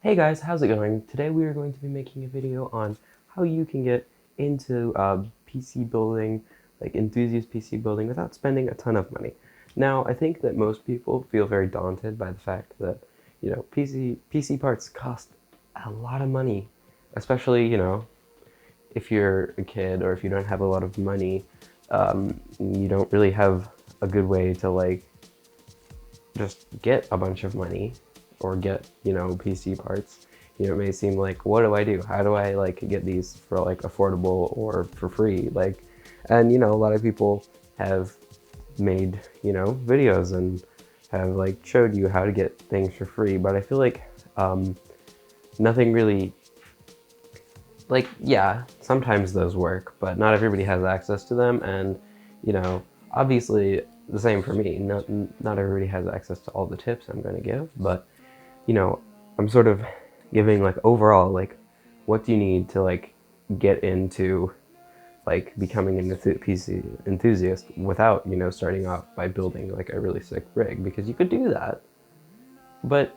Hey guys, how's it going? Today we are going to be making a video on how you can get into PC building, like enthusiast PC building, without spending a ton of money. Now, I think that most people feel very daunted by the fact that, PC parts cost a lot of money, especially, if you're a kid or if you don't have a lot of money, you don't really have a good way to just get a bunch of money or get, PC parts. It may seem like, what do I do? How do I get these for affordable or for free? And a lot of people have made, videos and have showed you how to get things for free, but I feel like nothing really, yeah, sometimes those work, but not everybody has access to them. And, obviously the same for me. Not everybody has access to all the tips I'm going to give, but I'm sort of giving overall what do you need to get into becoming an PC enthusiast without starting off by building a really sick rig, because you could do that, but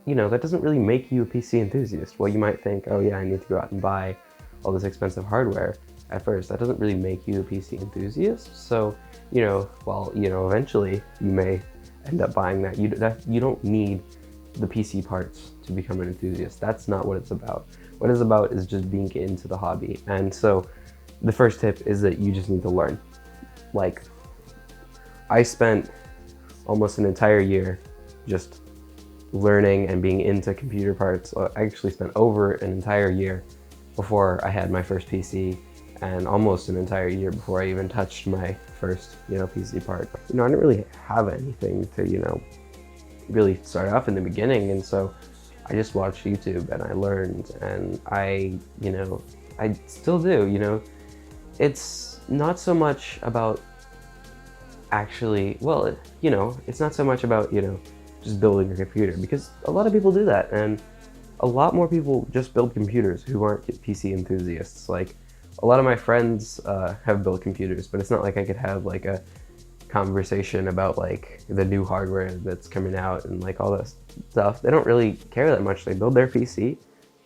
that doesn't really make you a PC enthusiast. Well, you might think, oh yeah, I need to go out and buy all this expensive hardware at first. That doesn't really make you a PC enthusiast. So eventually you may end up buying that. You don't need the PC parts to become an enthusiast. That's not what it's about. What it's about is just being into the hobby. And so the first tip is that you just need to learn. I spent almost an entire year just learning and being into computer parts. I actually spent over an entire year before I had my first PC, and almost an entire year before I even touched my first, PC part. I didn't really have anything to, really start off in the beginning, and so I just watched YouTube and I learned, and I still do. It's not so much about actually, well, it's not so much about, just building a computer, because a lot of people do that, and a lot more people just build computers who aren't PC enthusiasts. A lot of my friends have built computers, but it's not like I could have a conversation about the new hardware that's coming out and all that stuff. They don't really care that much. They build their PC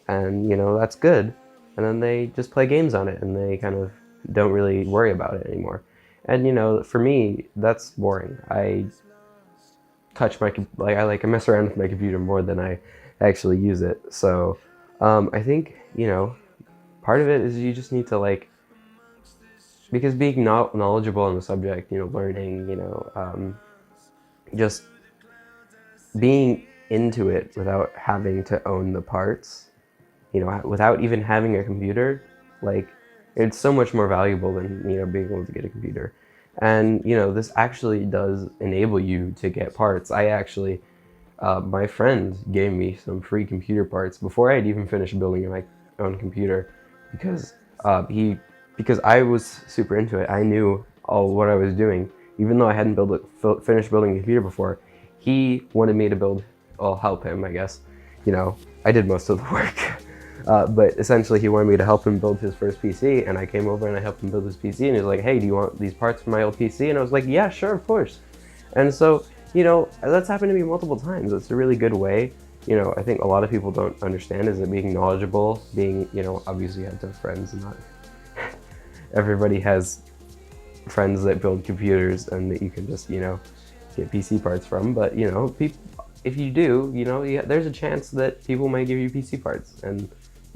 and that's good, and then they just play games on it and they kind of don't really worry about it anymore. And for me, that's boring. I touch my I mess around with my computer more than I actually use it. So I think part of it is you just need to because being knowledgeable on the subject, learning, just being into it without having to own the parts, without even having a computer, it's so much more valuable than, being able to get a computer. And, this actually does enable you to get parts. I actually, my friend gave me some free computer parts before I had even finished building my own computer, because because I was super into it. I knew all what I was doing, even though I hadn't finished building a computer before. He wanted me to build. I'll help him, I guess. I did most of the work, but essentially he wanted me to help him build his first PC, and I came over and I helped him build his PC, and he was like, "Hey, do you want these parts for my old PC?" And I was like, "Yeah, sure, of course." And so, that's happened to me multiple times. It's a really good way. I think a lot of people don't understand is that being knowledgeable, being, obviously you have to have friends, and not everybody has friends that build computers and that you can just, get PC parts from. But, if you do, there's a chance that people might give you PC parts. And,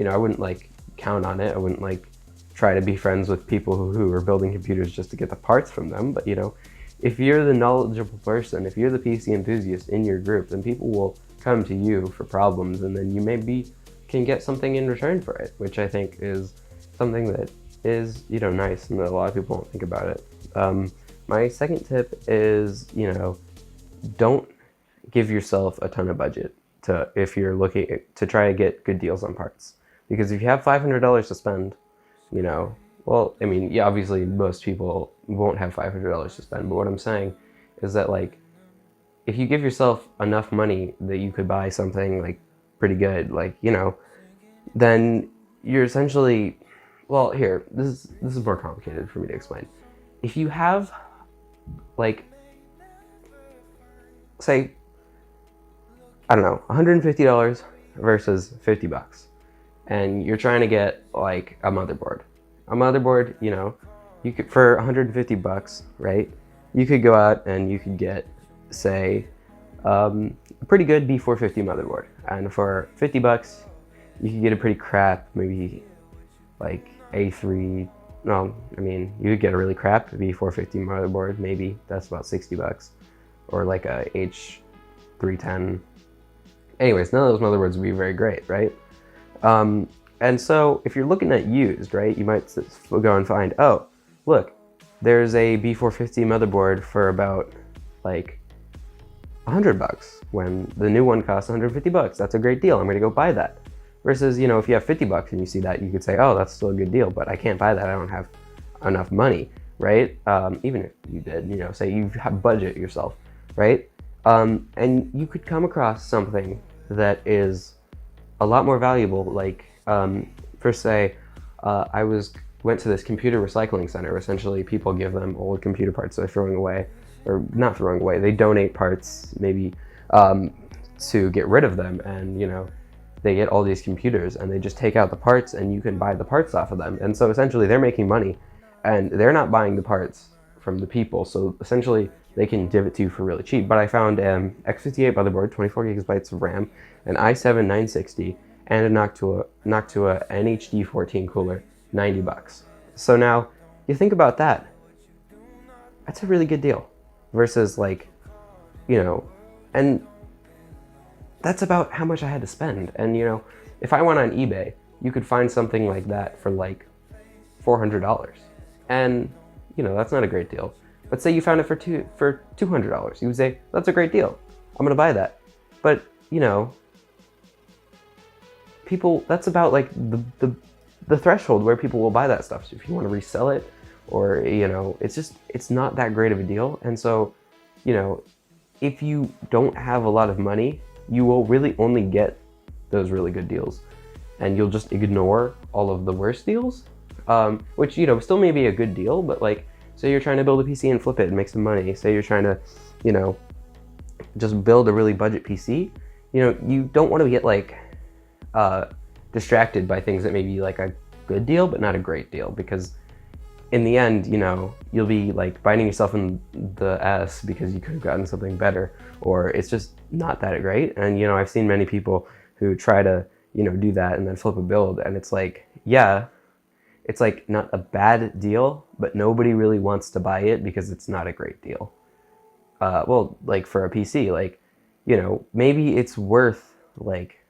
I wouldn't count on it. I wouldn't try to be friends with people who are building computers just to get the parts from them. But, if you're the knowledgeable person, if you're the PC enthusiast in your group, then people will come to you for problems, and then you maybe can get something in return for it, which I think is something that is, nice, and that a lot of people don't think about it. My second tip is, don't give yourself a ton of budget if you're looking to try to get good deals on parts. Because if you have $500 to spend, well, I mean, yeah, obviously most people won't have $500 to spend, but what I'm saying is that if you give yourself enough money that you could buy something pretty good, then you're essentially, well, here, this is more complicated for me to explain. If you have say, I don't know, $150 versus 50 bucks. And you're trying to get like a motherboard. A motherboard, you know, you could, for 150 bucks, right? You could go out and you could get, say, a pretty good B450 motherboard. And for 50 bucks, you could get a pretty crap, maybe like A3, no, I mean, you could get a really crap B450 motherboard, maybe, that's about 60 bucks. Or like a H310. Anyways, none of those motherboards would be very great, right? And so if you're looking at used, right, you might go and find, oh, look, there's a B450 motherboard for about like 100 bucks when the new one costs 150 bucks. That's a great deal. I'm going to go buy that. Versus, you know, if you have 50 bucks and you see that, you could say, oh, that's still a good deal, but I can't buy that. I don't have enough money, right? Even if you did, you know, say you have budget yourself, right? And you could come across something that is a lot more valuable. Like, for say, I went to this computer recycling center where essentially people give them old computer parts they're throwing away, or not throwing away, they donate parts maybe to get rid of them, and you know, they get all these computers and they just take out the parts and you can buy the parts off of them. And so essentially they're making money and they're not buying the parts from the people, so essentially they can give it to you for really cheap. But I found an X58 motherboard, 24 gigabytes of RAM, an i7 960, and a Noctua NHD 14 cooler, 90 bucks. So now you think about that, that's a really good deal versus like, you know, and that's about how much I had to spend. And you know, if I went on eBay, you could find something like that for like $400. And you know, that's not a great deal. But say you found it for $200, you would say, that's a great deal. I'm gonna buy that. But you know, people, that's about like the threshold where people will buy that stuff. So if you want to resell it, or you know, it's not that great of a deal. And so, you know, if you don't have a lot of money, you will really only get those really good deals, and you'll just ignore all of the worst deals, which, you know, still may be a good deal, but like, say you're trying to build a PC and flip it and make some money. Say you're trying to, you know, just build a really budget PC. You know, you don't want to get like distracted by things that may be like a good deal but not a great deal, because in the end, you know, you'll be like biting yourself in the ass because you could have gotten something better, or it's just not that great. And you know, I've seen many people who try to, you know, do that and then flip a build, and it's like, yeah, it's like not a bad deal, but nobody really wants to buy it because it's not a great deal. Well, like for a PC, like, you know, maybe it's worth like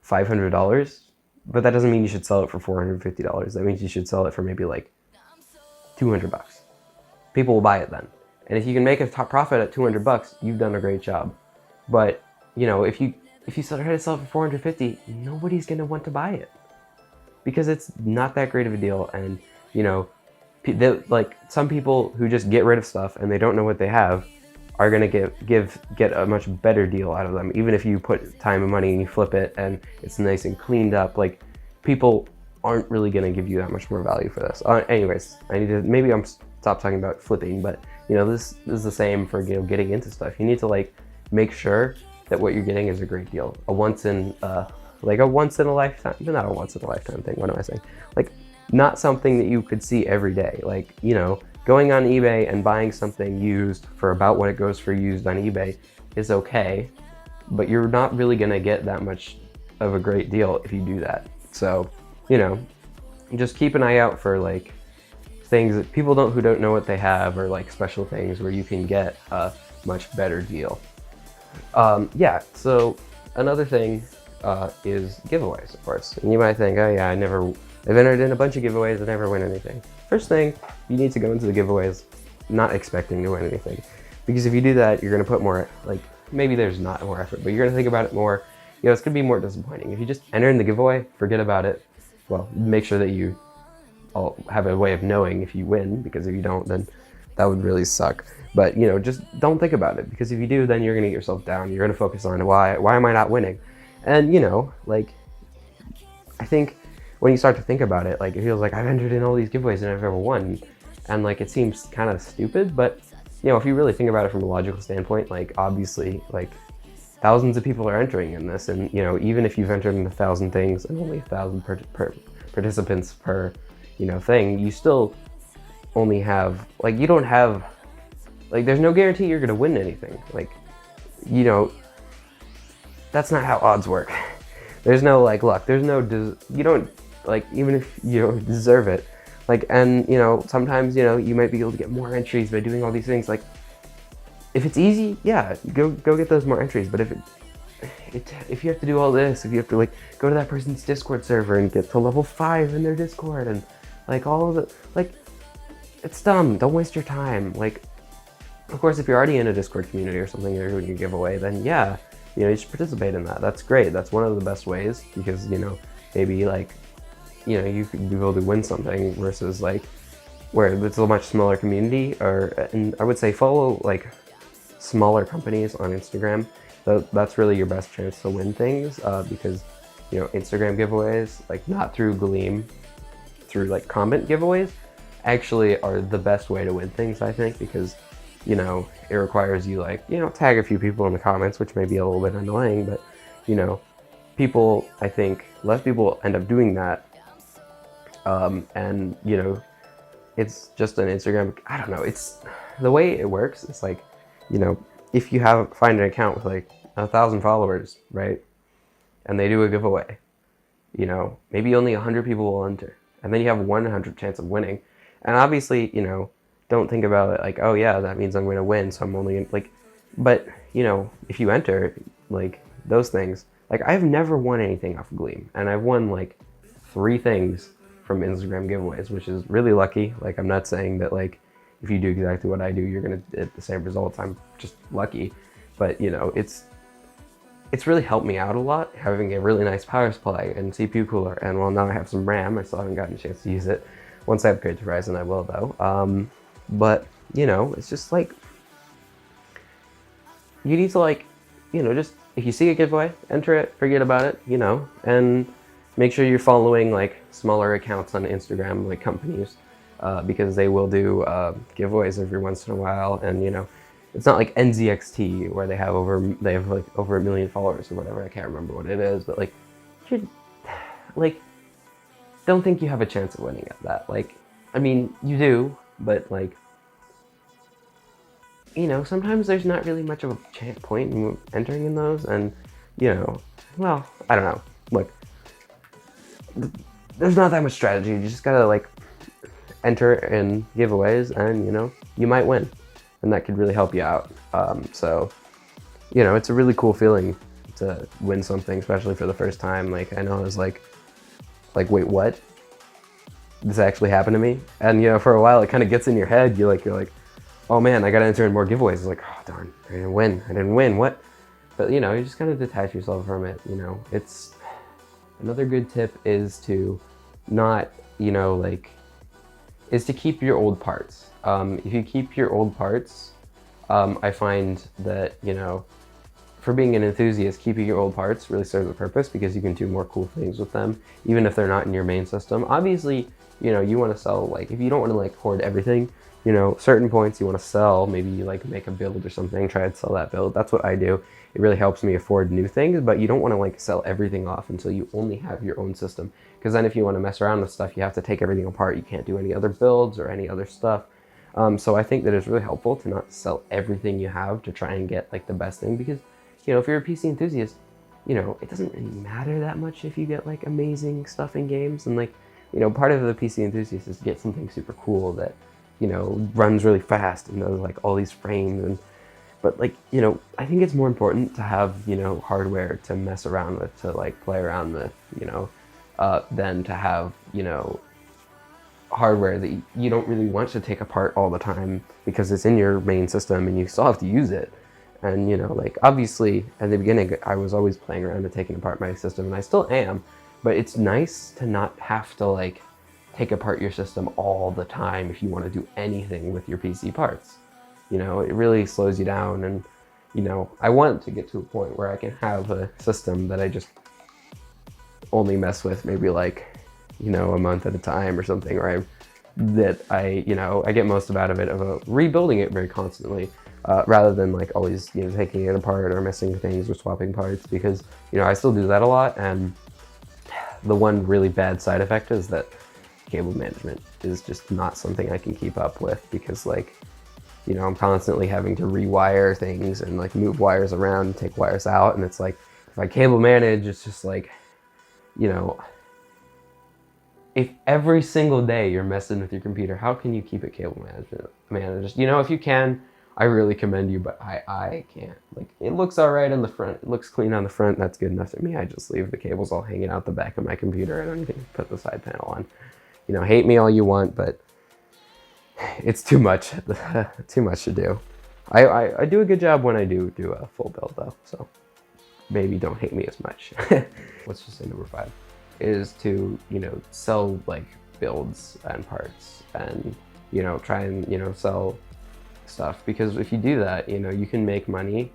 $500, but that doesn't mean you should sell it for $450. That means you should sell it for maybe like 200 bucks. People will buy it then. And if you can make a top profit at 200 bucks, you've done a great job. But, you know, if you try to sell it for 450, nobody's going to want to buy it because it's not that great of a deal. And, you know, like some people who just get rid of stuff and they don't know what they have are going to get a much better deal out of them. Even if you put time and money and you flip it and it's nice and cleaned up, like people aren't really going to give you that much more value for this. Anyways, maybe I'm stop talking about flipping, but you know, this is the same for, you know, getting into stuff. You need to like make sure that what you're getting is a great deal, a once in a lifetime, not a once in a lifetime thing. What am I saying? Like not something that you could see every day. Like, you know, going on eBay and buying something used for about what it goes for used on eBay is okay, but you're not really gonna get that much of a great deal if you do that. So, you know, just keep an eye out for like things that people who don't know what they have, or like special things where you can get a much better deal. Yeah, so another thing is giveaways, of course. And you might think, oh yeah, I've entered in a bunch of giveaways and never win anything. First thing, you need to go into the giveaways not expecting to win anything. Because if you do that, you're gonna put more, like, maybe there's not more effort, but you're gonna think about it more. You know, it's gonna be more disappointing. If you just enter in the giveaway, forget about it. Well, make sure that you all have a way of knowing if you win, because if you don't, then that would really suck. But, you know, just don't think about it, because if you do, then you're gonna get yourself down. You're gonna focus on why am I not winning? And, you know, like, I think when you start to think about it, like, it feels like I've entered in all these giveaways and I've never won. And like, it seems kind of stupid, but you know, if you really think about it from a logical standpoint, like obviously, like thousands of people are entering in this, and you know, even if you've entered in 1,000 things and only 1,000 participants per, you know, thing, you still only have, like, you don't have, like, there's no guarantee you're gonna win anything. Like, you know, that's not how odds work. There's no like luck. There's no, you don't, like, even if you don't deserve it. Like, and you know, sometimes, you know, you might be able to get more entries by doing all these things. Like, if it's easy, yeah, go get those more entries. But if you have to do all this, if you have to like go to that person's Discord server and get to level 5 in their Discord and like all of it, like, it's dumb. Don't waste your time. Like, of course, if you're already in a Discord community or something, you're doing a giveaway, then yeah, you know, you should participate in that. That's great. That's one of the best ways, because, you know, maybe like, you know, you could be able to win something versus like where it's a much smaller community. And I would say follow like smaller companies on Instagram. That's really your best chance to win things, because, you know, Instagram giveaways, like not through Gleam, through like comment giveaways, actually are the best way to win things, I think, because, you know, it requires you like, you know, tag a few people in the comments, which may be a little bit annoying, but, you know, people, I think less people end up doing that. And, you know, it's just an Instagram, I don't know, it's the way it works. It's like, you know, if you find an account with like 1,000 followers, right? And they do a giveaway, you know, maybe only 100 people will enter, and then you have 100 chance of winning. And obviously, you know, don't think about it like, oh yeah, that means I'm going to win, so I'm only gonna, like, but, you know, if you enter, like, those things, like, I've never won anything off of Gleam, and I've won, like, 3 things from Instagram giveaways, which is really lucky. Like, I'm not saying that, like, if you do exactly what I do, you're gonna get the same results. I'm just lucky. But, you know, it's really helped me out a lot, having a really nice power supply and CPU cooler, and well, now I have some RAM. I still haven't gotten a chance to use it. Once I upgrade to Ryzen, I will, though. But, you know, it's just like, you need to, like, you know, just, if you see a giveaway, enter it, forget about it, you know, and make sure you're following, like, smaller accounts on Instagram, like companies, because they will do giveaways every once in a while. And, you know, it's not like NZXT where they have like over 1 million followers or whatever. I can't remember what it is, but like, like, don't think you have a chance of winning at that. Like, I mean, you do, but like, you know, sometimes there's not really much of a point in entering in those. And, you know, well, I don't know. Look, there's not that much strategy. You just gotta like enter in giveaways, and, you know, you might win, and that could really help you out. So, you know, it's a really cool feeling to win something, especially for the first time. Like, I know I was like, wait, what? This actually happened to me? And, you know, for a while it kind of gets in your head. You're like, oh man, I gotta enter in more giveaways. It's like, oh darn, I didn't win, what? But, you know, you just kind of detach yourself from it. You know, it's another good tip is to not, you know, like, is to keep your old parts. If you keep your old parts, I find that, you know, for being an enthusiast, keeping your old parts really serves a purpose, because you can do more cool things with them, even if they're not in your main system. Obviously, you know, you want to sell, like, if you don't want to like hoard everything, you know, certain points you want to sell, maybe you like make a build or something, try to sell that build. That's what I do. It really helps me afford new things, but you don't want to like sell everything off until you only have your own system. Because then if you want to mess around with stuff, you have to take everything apart. You can't do any other builds or any other stuff. So I think that it's really helpful to not sell everything you have to try and get like the best thing, because, you know, if you're a PC enthusiast, you know, it doesn't really matter that much if you get like amazing stuff in games. And like, you know, part of the PC enthusiast is to get something super cool that, you know, runs really fast and does like all these frames. And but like, you know, I think it's more important to have, you know, hardware to mess around with, to like play around with, you know, than to have, you know, hardware that you don't really want to take apart all the time because it's in your main system and you still have to use it. And, you know, like, obviously at the beginning I was always playing around and taking apart my system, and I still am, but it's nice to not have to like take apart your system all the time if you want to do anything with your PC parts. You know, it really slows you down. And, you know, I want to get to a point where I can have a system that I just only mess with maybe like, you know, a month at a time or something, or you know, I get most out of it of rebuilding it very constantly. rather than like always, you know, taking it apart or missing things or swapping parts, because, you know, I still do that a lot. And the one really bad side effect is that cable management is just not something I can keep up with, because like, you know, I'm constantly having to rewire things and like move wires around and take wires out. And it's like, if I cable manage, it's just like, you know, if every single day you're messing with your computer, how can you keep it cable managed? You know, if you can, I really commend you, but I can't. Like, it looks all right on the front. It looks clean on the front. That's good enough for me. I just leave the cables all hanging out the back of my computer. I don't even put the side panel on. You know, hate me all you want, but it's too much. Too much to do. I do a good job when I do a full build though, so maybe don't hate me as much. Let's just say number 5 is to, you know, sell like builds and parts, and, you know, try and, you know, sell stuff, because if you do that, you know, you can make money,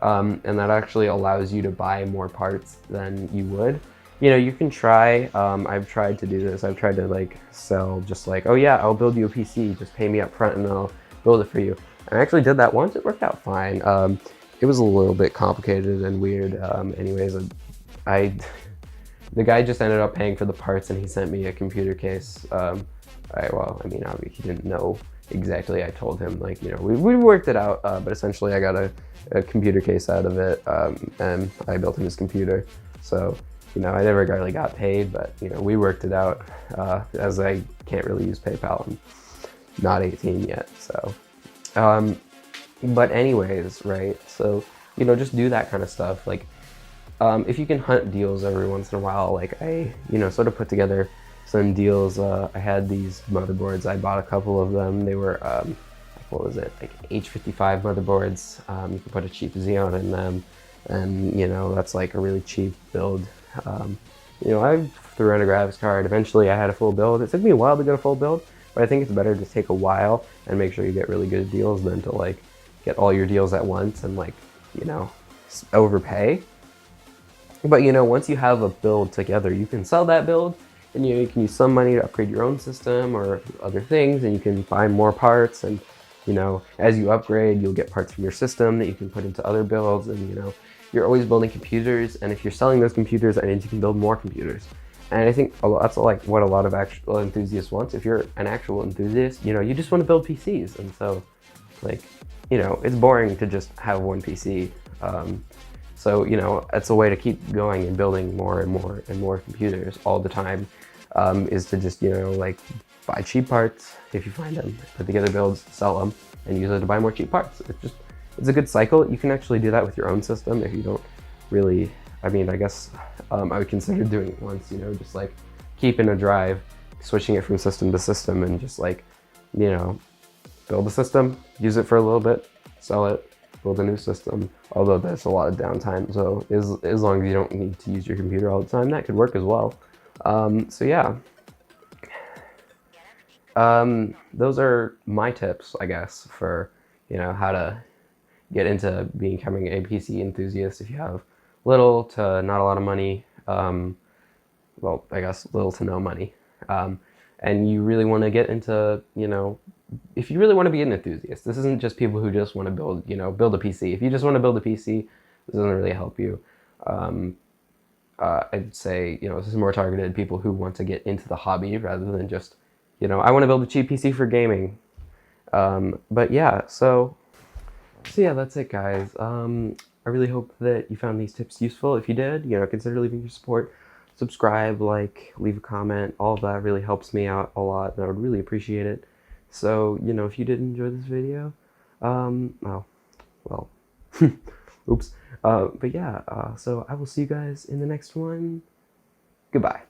and that actually allows you to buy more parts than you would. You know, you can try, I've tried to do this. I've tried to like sell just like, oh yeah, I'll build you a PC, just pay me up front and I'll build it for you. And I actually did that once. It worked out fine. It was a little bit complicated and weird. Anyways, the guy just ended up paying for the parts, and he sent me a computer case. Well, I mean, obviously he didn't know exactly. I told him, like, you know, we worked it out, but essentially I got a computer case out of it, and I built him his computer. So, you know, I never really got paid, but, you know, we worked it out, as I can't really use PayPal. I'm not 18 yet, so. But anyways, right, so, you know, just do that kind of stuff. Like, if you can hunt deals every once in a while, like I, you know, sort of put together some deals. I had these motherboards. I bought a couple of them. They were, what was it, like H55 motherboards. You can put a cheap Xeon in them, and, you know, that's like a really cheap build. You know, I threw in a graphics card. Eventually I had a full build. It took me a while to get a full build, but I think it's better to take a while and make sure you get really good deals than to like get all your deals at once and like, you know, overpay. But, you know, once you have a build together, you can sell that build, and, you know, you can use some money to upgrade your own system or other things, and you can buy more parts. And, you know, as you upgrade, you'll get parts from your system that you can put into other builds. And, you know, you're always building computers, and if you're selling those computers, that means you can build more computers. And I think that's like what a lot of actual enthusiasts want. If you're an actual enthusiast, you know, you just want to build PCs. And so, like, you know, it's boring to just have one PC. So, you know, it's a way to keep going and building more and more and more computers all the time, is to just, you know, like, buy cheap parts if you find them, put together builds, sell them, and use it to buy more cheap parts. It's a good cycle. You can actually do that with your own system if you don't really, I mean, I guess I would consider doing it once, you know, just like keeping a drive, switching it from system to system, and just like, you know, build a system, use it for a little bit, sell it, build a new system. Although that's a lot of downtime, so as long as you don't need to use your computer all the time, that could work as well. So yeah, those are my tips, I guess, for, you know, how to get into becoming a PC enthusiast if you have little to not a lot of money. Well, I guess little to no money, and you really want to get into, you know, if you really want to be an enthusiast, this isn't just people who just want to build, you know, build a PC. If you just want to build a PC, this doesn't really help you. I'd say, you know, this is more targeted at people who want to get into the hobby rather than just, you know, I want to build a cheap PC for gaming. But yeah, so yeah, that's it, guys. I really hope that you found these tips useful. If you did, you know, consider leaving your support. Subscribe, like, leave a comment. All of that really helps me out a lot, and I would really appreciate it. So, you know, if you did enjoy this video, oh, well, oops. But yeah, so I will see you guys in the next one. Goodbye.